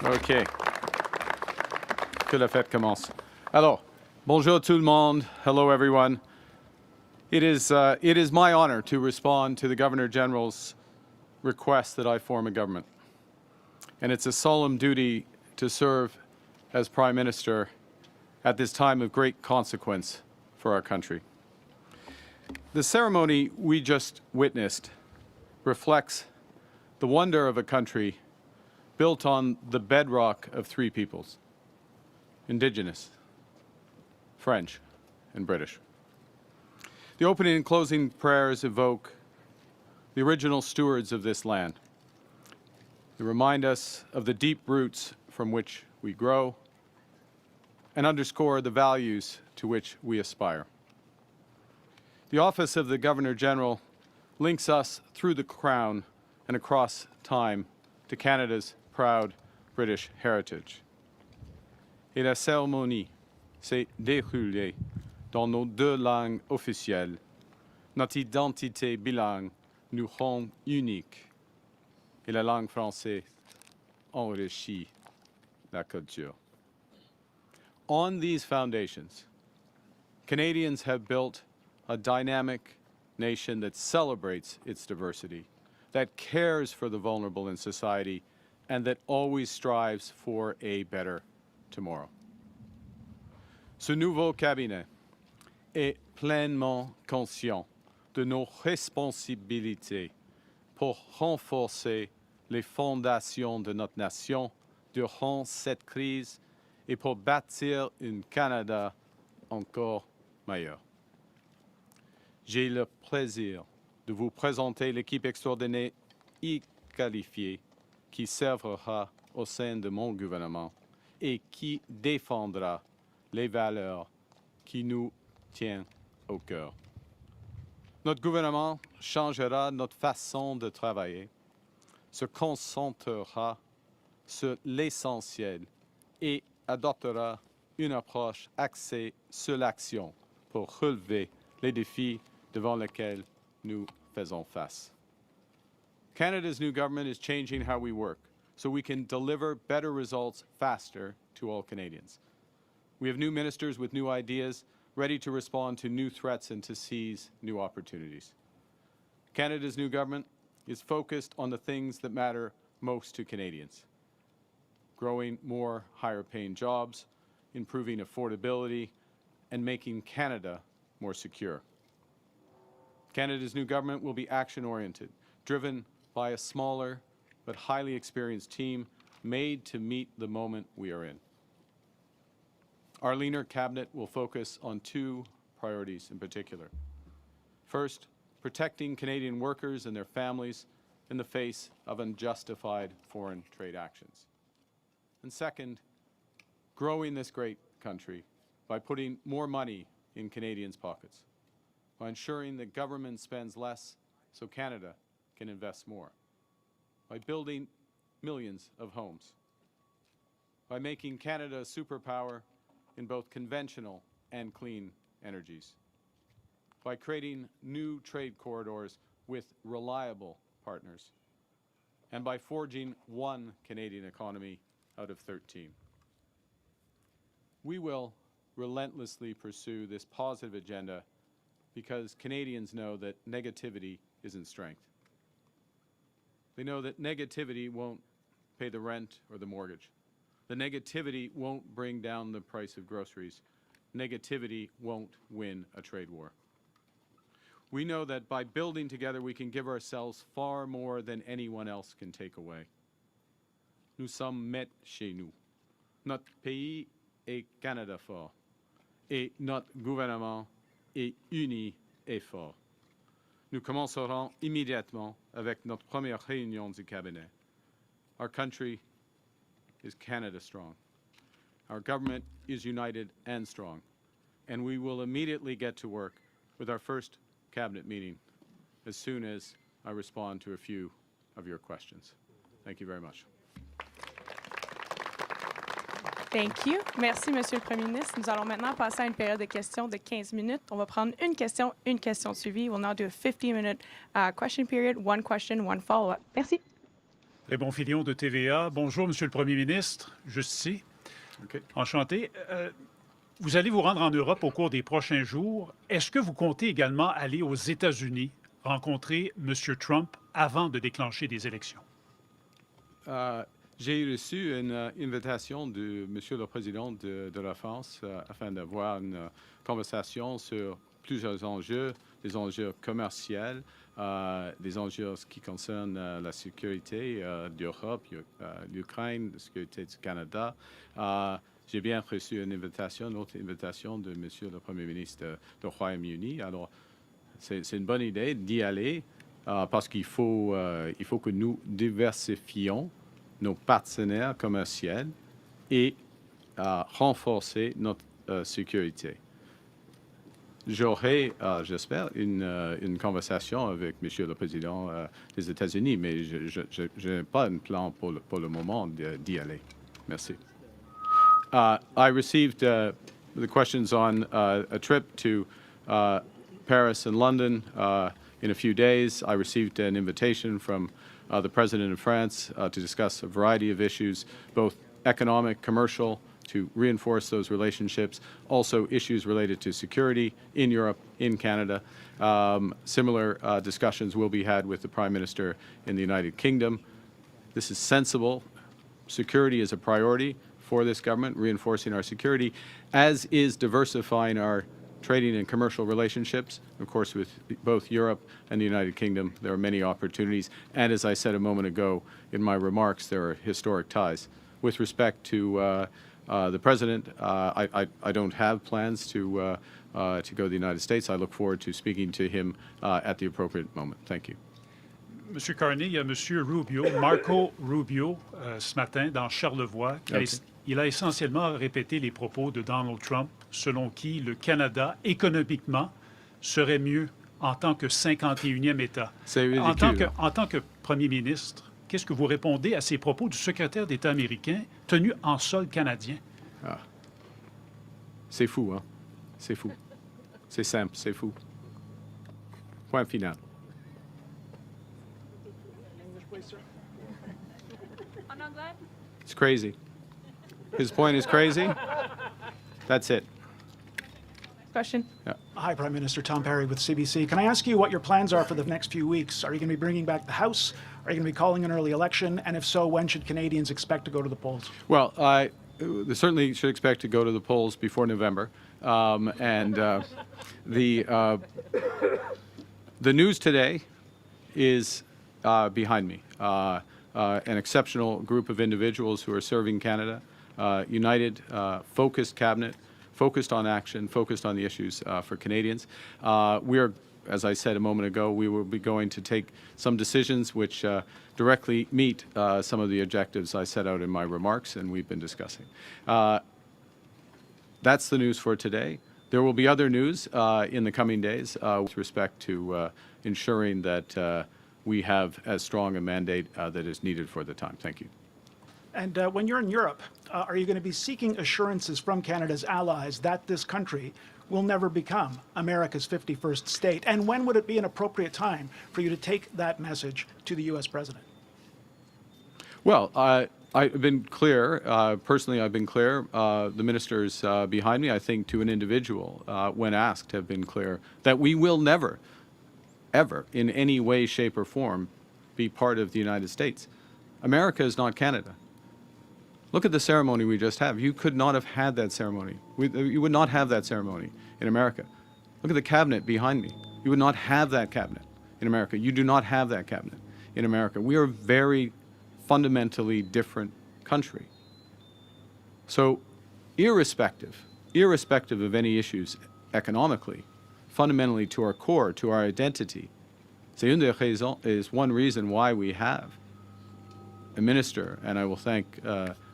OK. Que la fête commence. Alors, bonjour tout le monde. Hello, everyone. It is my honor to respond to the Governor General's request that I form a government. And it's a solemn duty to serve as Prime Minister at this time of great consequence for our country. The ceremony we just witnessed reflects the wonder of a country built on the bedrock of three peoples: Indigenous, French, and British. The opening and closing prayers evoke the original stewards of this land. They remind us of the deep roots from which we grow and underscore the values to which we aspire. The office of the Governor-General links us through the Crown and across time to Canada's proud British heritage. Et la cérémonie s'est déroulée dans nos deux langues officielles. Notre identité bilingue nous rend uniques et la langue française enrichit la culture. On these foundations, Canadians have built a dynamic nation that celebrates its diversity, that cares for the vulnerable in society, and that always strives for a better tomorrow. Ce nouveau cabinet est pleinement conscient de nos responsabilités pour renforcer les fondations de notre nation durant cette crise et pour bâtir un Canada encore meilleur. J'ai le plaisir de vous présenter l'équipe extraordinaire et qualifiée qui servira au sein de mon gouvernement et qui défendra les valeurs qui nous tiennent au cœur. Notre gouvernement changera notre façon de travailler, se concentrera sur l'essentiel et adoptera une approche axée sur l'action pour relever les défis devant lesquels nous faisons face. Canada's new government is changing how we work so we can deliver better results faster to all Canadians. We have new ministers with new ideas, ready to respond to new threats and to seize new opportunities. Canada's new government is focused on the things that matter most to Canadians: growing more higher-paying jobs, improving affordability, and making Canada more secure. Canada's new government will be action-oriented, driven by a smaller but highly experienced team made to meet the moment we are in. Our leaner cabinet will focus on two priorities in particular. First, protecting Canadian workers and their families in the face of unjustified foreign trade actions. And second, growing this great country by putting more money in Canadians' pockets, by ensuring that government spends less so Canada can invest more, by building millions of homes, by making Canada a superpower in both conventional and clean energies, by creating new trade corridors with reliable partners, and by forging one Canadian economy out of 13. We will relentlessly pursue this positive agenda because Canadians know that negativity isn't strength. They know that negativity won't pay the rent or the mortgage. The negativity won't bring down the price of groceries. Negativity won't win a trade war. We know that by building together, we can give ourselves far more than anyone else can take away. Nous sommes maîtres chez nous. Notre pays est Canada fort. Et notre gouvernement est uni et fort. Nous commencerons immédiatement avec notre première réunion du cabinet. Our country is Canada strong. Our government is united and strong. And we will immediately get to work with our first cabinet meeting as soon as I respond to a few of your questions. Thank you very much. Thank you. Merci, Monsieur le Premier ministre. Nous allons maintenant passer à une période de questions de 15 minutes. On va prendre une question suivie. We'll now do a 15-minute question period, one question, one follow-up. Merci. Raymond Filion de TVA. Bonjour, Monsieur le Premier ministre. Juste ici. Okay. Enchanté. Vous allez vous rendre en Europe au cours des prochains jours. Est-ce que vous comptez également aller aux États-Unis rencontrer M. Trump avant de déclencher des élections? J'ai reçu une invitation de Monsieur le Président de la France afin d'avoir une conversation sur plusieurs enjeux, des enjeux commerciaux, des enjeux qui concernent la sécurité d'Europe, l'Ukraine, la sécurité du Canada. J'ai bien reçu une autre invitation de Monsieur le Premier ministre du Royaume-Uni. Alors, c'est une bonne idée d'y aller parce qu'il faut que nous diversifions nos partenaires commerciaux et renforcer notre sécurité. J'aurai, j'espère, une conversation avec Monsieur le Président des États-Unis, mais je n'ai pas un plan pour le moment d'y aller. Merci. I received the questions on a trip to Paris and London in a few days. I received an invitation from the President of France to discuss a variety of issues, both economic, commercial, to reinforce those relationships, also issues related to security in Europe, in Canada. Similar discussions will be had with the Prime Minister in the United Kingdom. This is sensible. Security is a priority for this government, reinforcing our security, as is diversifying our trading and commercial relationships. Of course, with both Europe and the United Kingdom, there are many opportunities. And as I said a moment ago in my remarks, there are historic ties. With respect to the President, I don't have plans to go to the United States. I look forward to speaking to him at the appropriate moment. Thank you. Monsieur Carney, il y a Monsieur Rubio, Marco Rubio, ce matin dans Charlevoix. Il a essentiellement répété les propos de Donald Trump, selon qui le Canada, économiquement, serait mieux en tant que 51e État. C'est ridicule. En tant que Premier ministre, qu'est-ce que vous répondez à ces propos du secrétaire d'État américain tenus en sol canadien? Ah. C'est fou, hein? C'est fou. C'est simple, c'est fou. Point final. It's crazy. His point is crazy. That's it. Question. Yeah. Hi, Prime Minister Tom Perry with CBC. Can I ask you what your plans are for the next few weeks? Are you going to be bringing back the House? Are you going to be calling an early election? And if so, when should Canadians expect to go to the polls? Well, they certainly should expect to go to the polls before November. The news today is behind me. An exceptional group of individuals who are serving Canada, united, focused cabinet, focused on action, focused on the issues for Canadians. We are, as I said a moment ago, we will be going to take some decisions which directly meet some of the objectives I set out in my remarks and we've been discussing. That's the news for today. There will be other news in the coming days with respect to ensuring that we have as strong a mandate that is needed for the time. Thank you. And when you're in Europe, are you going to be seeking assurances from Canada's allies that this country will never become America's 51st state? And when would it be an appropriate time for you to take that message to the U.S. President? Well, I've been clear, personally I've been clear, the ministers behind me, I think to an individual, when asked, have been clear that we will never, ever, in any way, shape, or form, be part of the United States. America is not Canada. Look at the ceremony we just had. You could not have had that ceremony. You would not have that ceremony in America. Look at the cabinet behind me. You would not have that cabinet in America. You do not have that cabinet in America. We are a very fundamentally different country. So irrespective of any issues economically, fundamentally to our core, to our identity, is one reason why we have a minister, and I will thank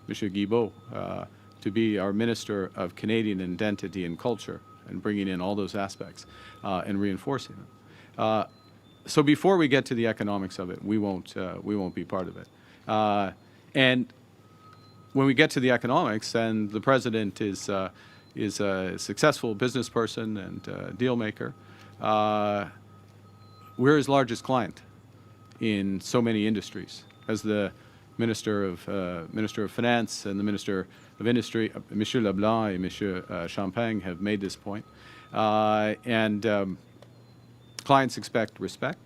Mr. Guilbeault to be our Minister of Canadian Identity and Culture and bringing in all those aspects and reinforcing them. So before we get to the economics of it, we won't be part of it. And when we get to the economics, then the President is a successful business person and deal maker. We're his largest client in so many industries. As the Minister of Finance and the Minister of Industry, Monsieur Leblanc and Monsieur Champagne, have made this point. And clients expect respect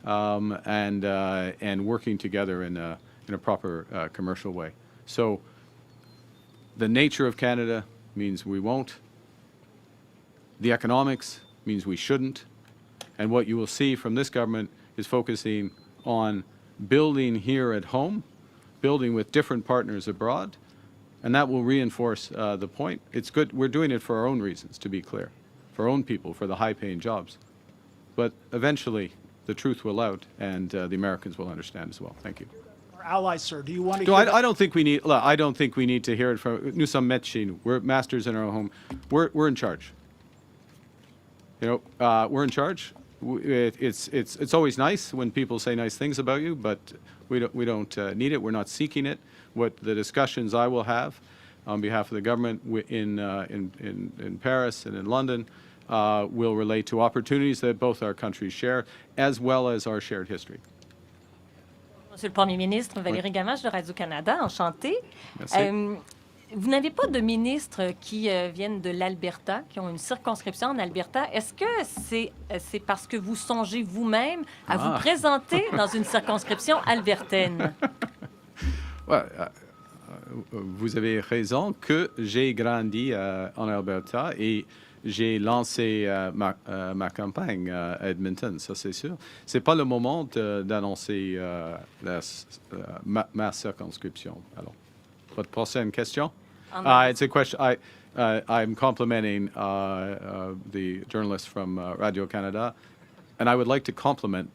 and working together in a proper commercial way. So the nature of Canada means we won't. The economics means we shouldn't. And what you will see from this government is focusing on building here at home, building with different partners abroad, and that will reinforce the point. It's good. We're doing it for our own reasons, to be clear, for our own people, for the high-paying jobs. But eventually, the truth will out, and the Americans will understand as well. Thank you. Our allies, sir, do you want to No, hear I don't think we need. Look, I don't think we need to hear it from. Nous sommes maîtres. We're masters in our home. We're in charge. You know, we're in charge. It's always nice when people say nice things about you, but we don't need it. We're not seeking it. What the discussions I will have on behalf of the government in Paris and in London will relate to opportunities that both our countries share, as well as our shared history. Monsieur le Premier ministre, Valérie Gamache de Radio-Canada, enchantée. Merci. Vous n'avez pas de ministres qui viennent de l'Alberta, qui ont une circonscription en Alberta. Est-ce que c'est parce que vous songez vous-même à vous présenter dans une circonscription albertaine? Ouais, vous avez raison que j'ai grandi en Alberta et j'ai lancé ma campagne à Edmonton, ça c'est sûr. C'est pas le moment d'annoncer ma circonscription. Alors, votre prochaine question? It's a question. I'm complimenting the journalist from Radio-Canada, and I would like to compliment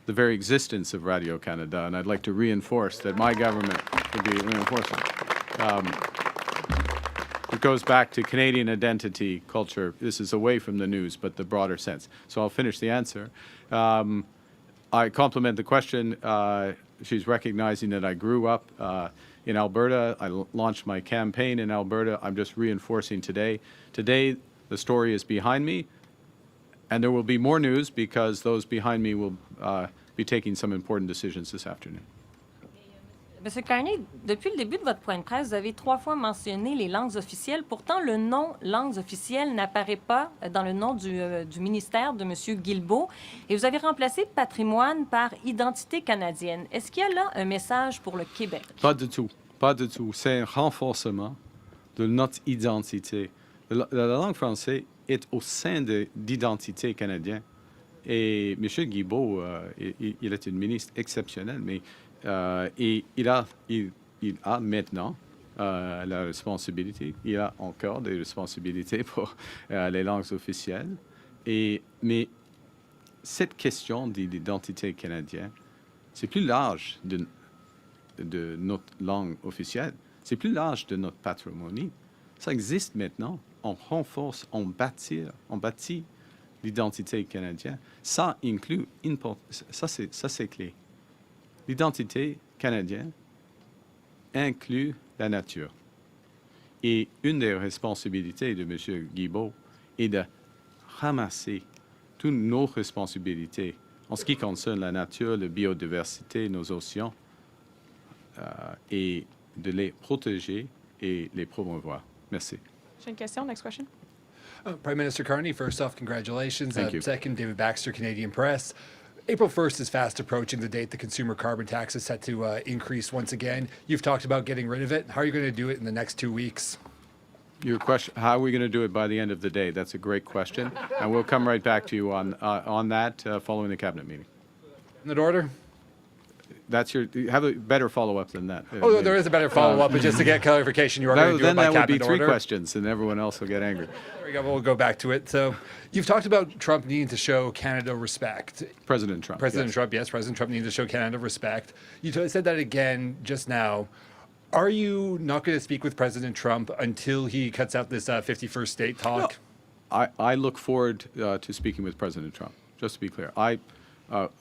the very existence of Radio-Canada, and I'd like to reinforce that my government would be reinforcing. It goes back to Canadian identity, culture. This is away from the news, but the broader sense. So I'll finish the answer. I compliment the question. She's recognizing that I grew up in Alberta. I launched my campaign in Alberta. I'm just reinforcing today. Today, the story is behind me, and there will be more news because those behind me will be taking some important decisions this afternoon. Monsieur Carney, depuis le début de votre point de presse, vous avez 3 fois mentionné les langues officielles. Pourtant, le nom langues officielles n'apparaît pas dans le nom du ministère de M. Guilbeault. Et vous avez remplacé patrimoine par identité canadienne. Est-ce qu'il y a là un message pour le Québec? Pas du tout. Pas du tout. C'est un renforcement de notre identité. La langue française est au sein de l'identité canadienne. Et M. Guilbeault, il est un ministre exceptionnel, mais et il a maintenant la responsabilité, il a encore des responsabilités pour les langues officielles. Mais cette question de l'identité canadienne, c'est plus large de notre langue officielle, c'est plus large de notre patrimoine. Ça existe maintenant. On renforce, on bâtit l'identité canadienne. Ça inclut, ça c'est clé. L'identité canadienne inclut la nature. Et une des responsabilités de M. Guilbeault est de ramasser toutes nos responsabilités en ce qui concerne la nature, la biodiversité, nos océans, et de les protéger et les promouvoir. Merci. J'ai une question. Next question. Prime Minister Carney, first off, congratulations. Thank you. Second, David Baxter, Canadian Press. April 1st is fast approaching, the date the consumer carbon tax is set to increase once again. You've talked about getting rid of it. How are you going to do it in the next 2 weeks? Your question, how are we going to do it by the end of the day? That's a great question. And we'll come right back to you on that following the cabinet meeting. In that order? That's you have a better follow-up than that. Oh, there is a better follow-up, but just to get clarification, you are going to do Then it by that would be cabinet 3 order? questions, and everyone else will get angry. There we go. We'll go back to it. So you've talked about Trump needing to show Canada respect. President Trump. President yes. Trump, yes, President Trump needs to show Canada respect. You said that again just now. Are you not going to speak with President Trump until he cuts out this 51st state talk? No. I look forward to speaking with President Trump, just to be clear.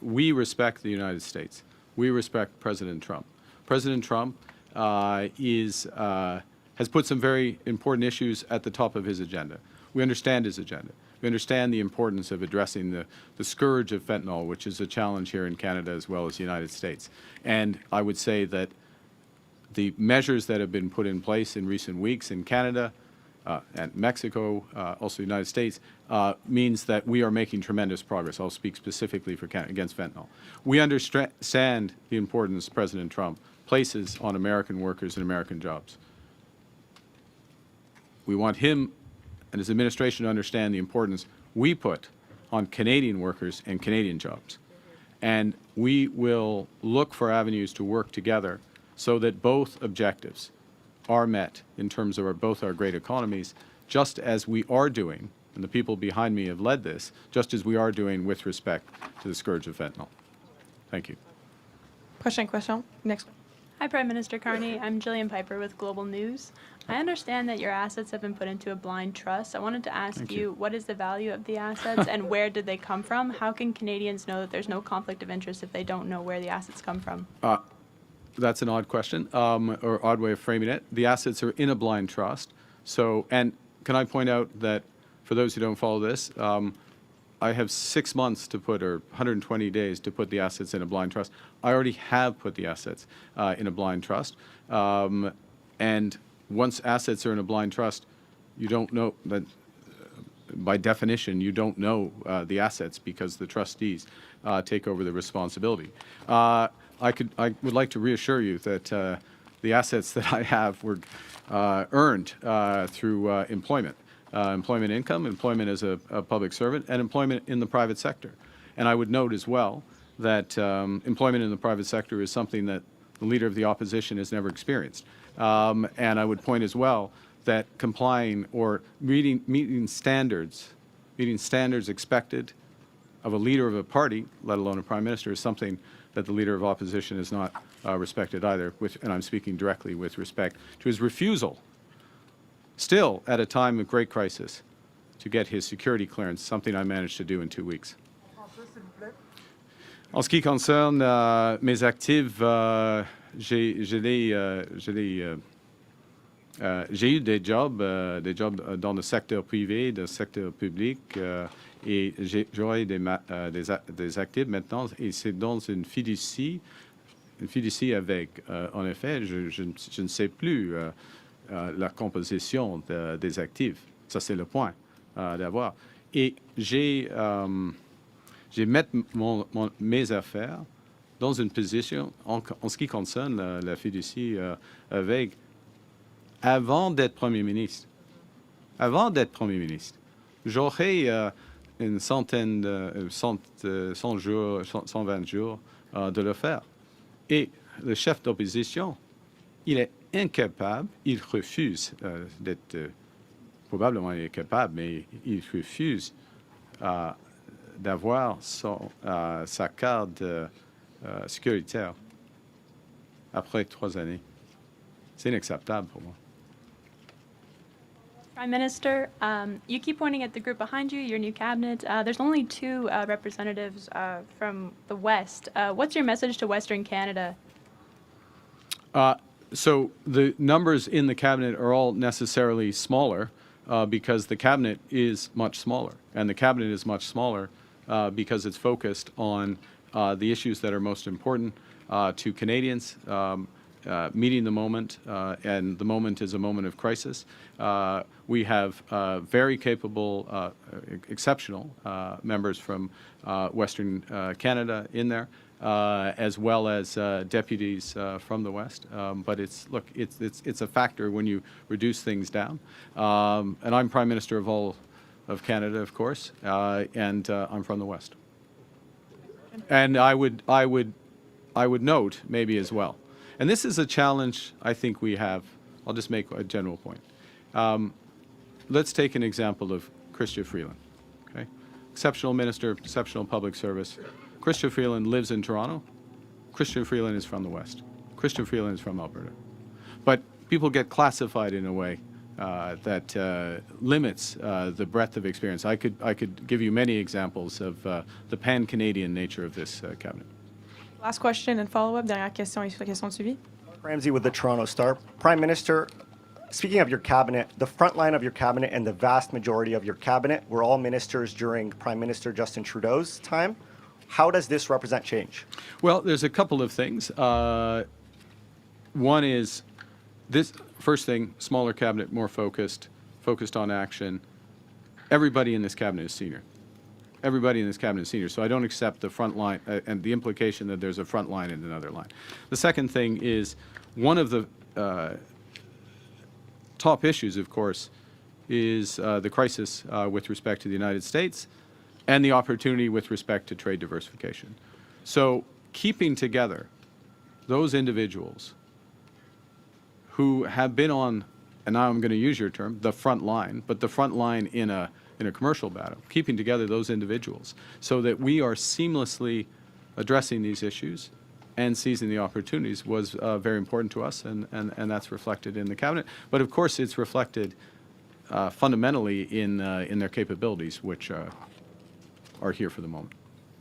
We respect the United States. We respect President Trump. President Trump has put some very important issues at the top of his agenda. We understand his agenda. We understand the importance of addressing the scourge of fentanyl, which is a challenge here in Canada as well as the United States. And I would say that the measures that have been put in place in recent weeks in Canada and Mexico, also the United States, means that we are making tremendous progress. I'll speak specifically for Canada against fentanyl. We understand the importance President Trump places on American workers and American jobs. We want him and his administration to understand the importance we put on Canadian workers and Canadian jobs. And we will look for avenues to work together so that both objectives are met in terms of both our great economies, just as we are doing, and the people behind me have led this, just as we are doing with respect to the scourge of fentanyl. Thank you. Prochaine question. Next. Hi, Prime Minister Carney. I'm Jillian Piper with Global News. I understand that your assets have been put into a blind trust. I wanted to ask you, what is the value of the assets and where did they come from? How can Canadians know that there's no conflict of interest if they don't know where the assets come from? That's an odd question, or odd way of framing it. The assets are in a blind trust. So, and can I point out that for those who don't follow this, I have 6 months to put, or 120 days to put the assets in a blind trust. I already have put the assets in a blind trust. And once assets are in a blind trust, you don't know that, by definition, you don't know the assets because the trustees take over the responsibility. I would like to reassure you that the assets that I have were earned through employment. Employment income, employment as a public servant, and employment in the private sector. And I would note as well that employment in the private sector is something that the Leader of the Opposition has never experienced. And I would point as well that complying or meeting standards expected of a leader of a party, let alone a Prime Minister, is something that the Leader of Opposition has not respected either, and I'm speaking directly with respect to his refusal, still at a time of great crisis, to get his security clearance, something I managed to do in 2 weeks. En ce qui concerne mes actifs, j'ai eu des jobs dans le secteur privé, dans le secteur public, et j'aurai des actifs maintenant, et c'est dans une fiducie avec, en effet, je ne sais plus la composition des actifs. Ça, c'est le point d'avoir. Et j'ai mis mes affaires dans une position, en ce qui concerne la fiducie avec, avant d'être Premier ministre. Avant d'être Premier ministre, j'aurais une centaine, 100 jours, 120 jours de le faire. Et le chef d'opposition, il est incapable, il refuse d'être, probablement il est capable, mais il refuse d'avoir sa carte sécuritaire après 3 années. C'est inacceptable pour moi. Prime Minister, you keep pointing at the group behind you, your new cabinet. There's only 2 representatives from the West. What's your message to Western Canada? So the numbers in the cabinet are all necessarily smaller because the cabinet is much smaller. And the cabinet is much smaller because it's focused on the issues that are most important to Canadians, meeting the moment, and the moment is a moment of crisis. We have very capable, exceptional members from Western Canada in there, as well as deputies from the West. But it's a factor when you reduce things down. And I'm Prime Minister of all of Canada, of course, and I'm from the West. And I would note maybe as well. And this is a challenge I think we have. I'll just make a general point. Let's take an example of Chrystia Freeland. Okay? Exceptional minister, exceptional public service. Chrystia Freeland lives in Toronto. Chrystia Freeland is from the West. Chrystia Freeland is from Alberta. But people get classified in a way that limits the breadth of experience. I could give you many examples of the pan-Canadian nature of this cabinet. Last question and follow-up. Dernière question et sur la question de suivi. Ramsey with the Toronto Star. Prime Minister, speaking of your cabinet, the front line of your cabinet and the vast majority of your cabinet were all ministers during Prime Minister Justin Trudeau's time. How does this represent change? Well, there's a couple of things. One is this first thing, smaller cabinet, more focused on action. Everybody in this cabinet is senior. Everybody in this cabinet is senior, so I don't accept the front line and the implication that there's a front line and another line. The second thing is one of the top issues, of course, is the crisis with respect to the United States and the opportunity with respect to trade diversification. So keeping together those individuals who have been on, and now I'm going to use your term, the front line, but the front line in a commercial battle, keeping together those individuals so that we are seamlessly addressing these issues and seizing the opportunities was very important to us, and that's reflected in the cabinet. But of course, it's reflected fundamentally in their capabilities, which are here for the moment.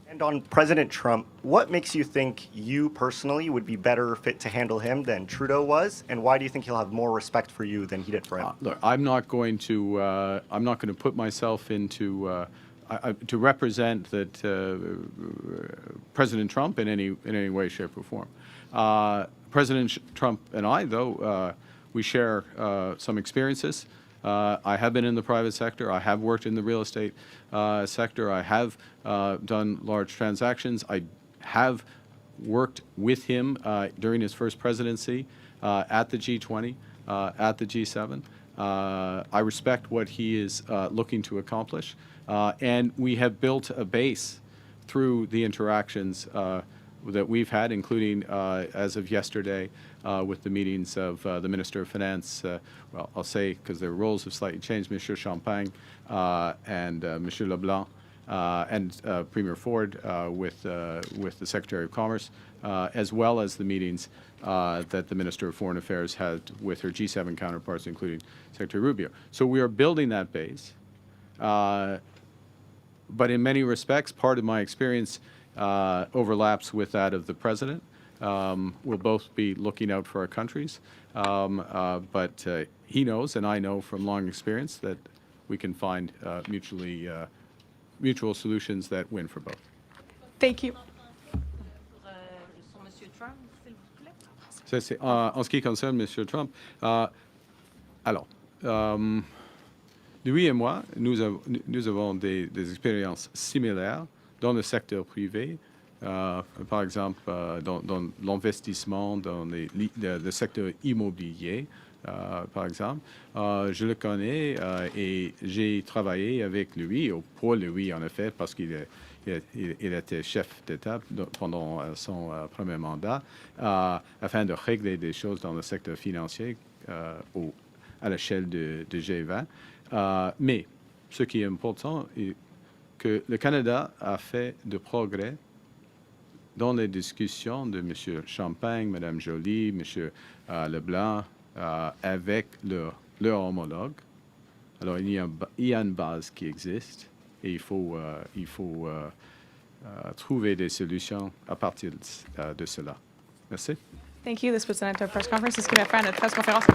And on President Trump, what makes you think you personally would be better fit to handle him than Trudeau was, and why do you think he'll have more respect for you than he did for him? Look, I'm not going to put myself into to represent that President Trump in any way, shape, or form. President Trump and I, though, we share some experiences. I have been in the private sector. I have worked in the real estate sector. I have done large transactions. I have worked with him during his first presidency at the G20, at the G7. I respect what he is looking to accomplish. And we have built a base through the interactions that we've had, including as of yesterday with the meetings of the Minister of Finance, well, I'll say, because their roles have slightly changed, Monsieur Champagne and Monsieur Leblanc, and Premier Ford with the Secretary of Commerce, as well as the meetings that the Minister of Foreign Affairs had with her G7 counterparts, including Secretary Rubio. So we are building that base. But in many respects, part of my experience overlaps with that of the President. We'll both be looking out for our countries. But he knows, and I know from long experience, that we can find mutual solutions that win for both. Thank you. Sur Monsieur Trump, s'il vous plaît. Ça, c'est, en ce qui concerne M. Trump, alors, lui et moi, nous avons des expériences similaires dans le secteur privé, par exemple dans l'investissement dans le secteur immobilier, par exemple. Je le connais et j'ai travaillé avec lui, ou pour lui en effet, parce qu'il était chef d'État pendant son premier mandat, afin de régler des choses dans le secteur financier à l'échelle de G20. Mais ce qui est important est que le Canada a fait de progrès dans les discussions de M. Champagne, Mme Joly, M. Leblanc, avec leur homologue. Alors, il y a une base qui existe et il faut trouver des solutions à partir de cela. Merci. Thank you. This puts an end to our press conference. Ce qui va faire notre presse conférence.